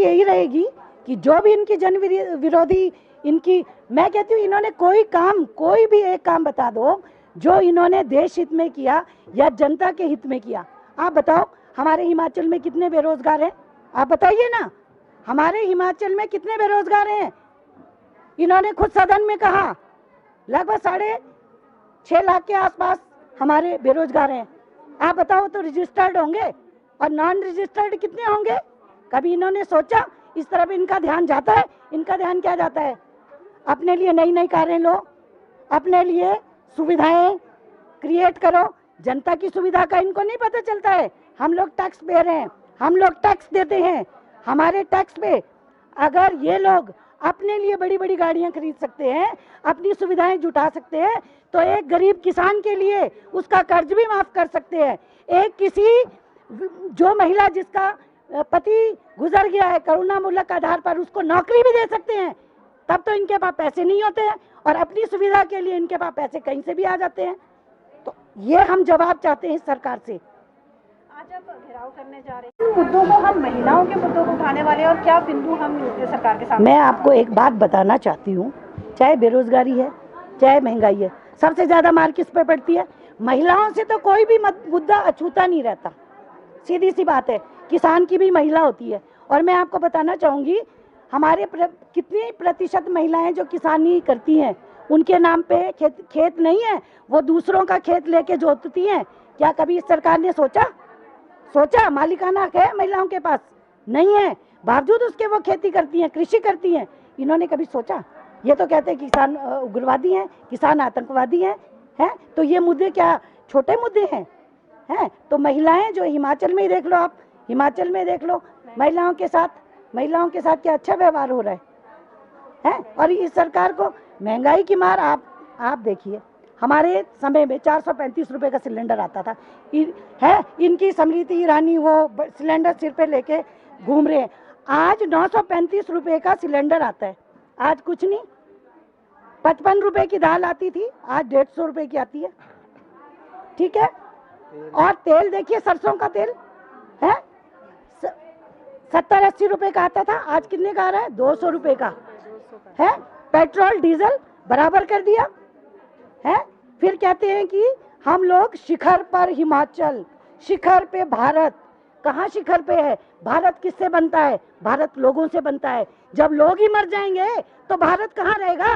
यही रहेगी कि जो भी इनकी जन विरोधी इनकी, मैं कहती हूँ इन्होंने कोई भी एक काम बता दो जो इन्होंने देश हित में किया या जनता के हित में किया। आप बताओ हमारे हिमाचल में कितने बेरोजगार हैं, आप बताइए ना, हमारे हिमाचल में कितने बेरोजगार हैं। इन्होंने खुद सदन में कहा लगभग 6.5 लाख के आसपास हमारे बेरोजगार हैं। आप बताओ तो रजिस्टर्ड होंगे और नॉन रजिस्टर्ड कितने होंगे? कभी इन्होंने सोचा? इस तरफ इनका ध्यान जाता है? इनका ध्यान क्या जाता है? अपने लिए नई नई कारें लो, अपने लिए सुविधाएं क्रिएट करो। जनता की सुविधा का इनको नहीं पता चलता है। हम लोग टैक्स पे रहे हैं, हम लोग टैक्स देते हैं, हमारे टैक्स पे अगर ये लोग अपने लिए बड़ी बड़ी गाड़ियां खरीद सकते हैं, अपनी सुविधाएं जुटा सकते हैं, तो एक गरीब किसान के लिए उसका कर्ज भी माफ कर सकते हैं। एक किसी जो महिला जिसका पति गुजर गया है करुणामूलक आधार पर, उसको नौकरी भी दे सकते हैं। तब तो इनके पास पैसे नहीं होते हैं और अपनी सुविधा के लिए इनके पास पैसे कहीं से भी आ जाते हैं। तो ये हम जवाब चाहते हैं सरकार से। आज आप घेराव करने जा रहे हैं, मुद्दों को हम महिलाओं के मुद्दों को उठाने वाले और क्या बिंदु हम सरकार के सामने? मैं आपको एक बात बताना चाहती हूँ, चाहे बेरोजगारी है चाहे महंगाई है, सबसे ज्यादा मार किस पे पड़ती है? महिलाओं से तो कोई भी मुद्दा अछूता नहीं रहता, सीधी सी बात है। किसान की भी महिला होती है। और मैं आपको बताना चाहूंगी हमारे कितनी प्रतिशत महिलाएं जो किसानी करती हैं, उनके नाम पे खेत नहीं है, वो दूसरों का खेत लेके जोतती हैं। क्या कभी इस सरकार ने सोचा मालिकाना हक है महिलाओं के पास? नहीं है, बावजूद उसके वो खेती करती हैं, कृषि करती हैं। इन्होंने कभी सोचा? ये तो कहते हैं किसान उग्रवादी हैं, किसान आतंकवादी हैं। तो ये मुद्दे क्या छोटे मुद्दे हैं? तो महिलाएं जो हिमाचल में ही देख लो, आप हिमाचल में देख लो, महिलाओं के साथ क्या अच्छा व्यवहार हो रहा है। और इस सरकार को महंगाई की मार आप देखिए। हमारे समय में 435 रुपए का सिलेंडर आता था, इनकी स्मृति ईरानी वो सिलेंडर सिर पे लेके घूम रहे हैं। आज 935 रुपए का सिलेंडर आता है। आज कुछ नहीं, 55 रुपए की दाल आती थी, आज 150 रुपए की आती है। ठीक है। और तेल देखिए, सरसों का तेल है 70-80 रुपए का आता था, आज कितने का आ रहा है? 200 रुपए का है। पेट्रोल डीजल बराबर कर दिया है। फिर कहते हैं कि हम लोग शिखर पर हिमाचल, शिखर पे भारत। कहाँ शिखर पे है? भारत किससे बनता है? भारत लोगों से बनता है। जब लोग ही मर जाएंगे तो भारत कहाँ रहेगा?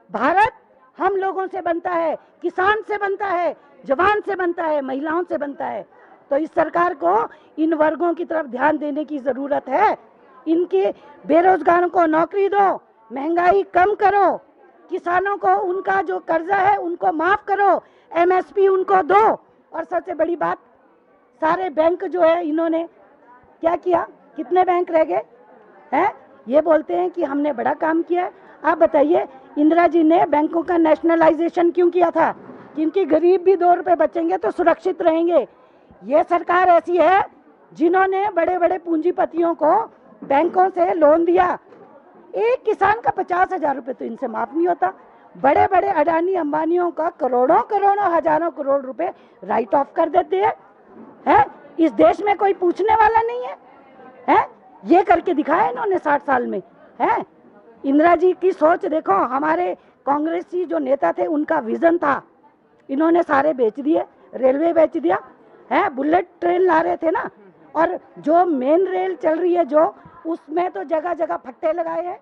भारत हम लोगों से बनता है, किसान से बनता है, जवान से बनता है, महिलाओं से बनता है। तो इस सरकार को इन वर्गों की तरफ ध्यान देने की जरूरत है। इनके बेरोजगारों को नौकरी दो, महंगाई कम करो, किसानों को उनका जो कर्जा है उनको माफ करो, एमएसपी उनको दो। और सबसे बड़ी बात, सारे बैंक जो है इन्होंने क्या किया? कितने बैंक रह गए हैं? ये बोलते हैं कि हमने बड़ा काम किया है। आप बताइए, इंदिरा जी ने बैंकों का नेशनलाइजेशन क्यों किया था? क्योंकि गरीब भी 2 रुपए बचेंगे तो सुरक्षित रहेंगे। ये सरकार ऐसी है जिन्होंने बड़े बड़े पूंजीपतियों को बैंकों से लोन दिया। एक किसान का 50,000 रुपए तो इनसे माफ नहीं होता। बड़े बड़े अडानी अंबानियों का करोड़ों हजारों करोड़ रुपए राइट ऑफ कर देते हैं। इस देश में कोई पूछने वाला नहीं है। ये करके दिखाया इन्होंने 60 साल में। इंदिरा जी की सोच देखो, हमारे कांग्रेसी जो नेता थे उनका विजन था, इन्होंने सारे बेच दिए, रेलवे बेच दिया बुलेट ट्रेन ला रहे थे ना, और जो मेन रेल चल रही है जो, उसमें तो जगह जगह फट्टे लगाए हैं।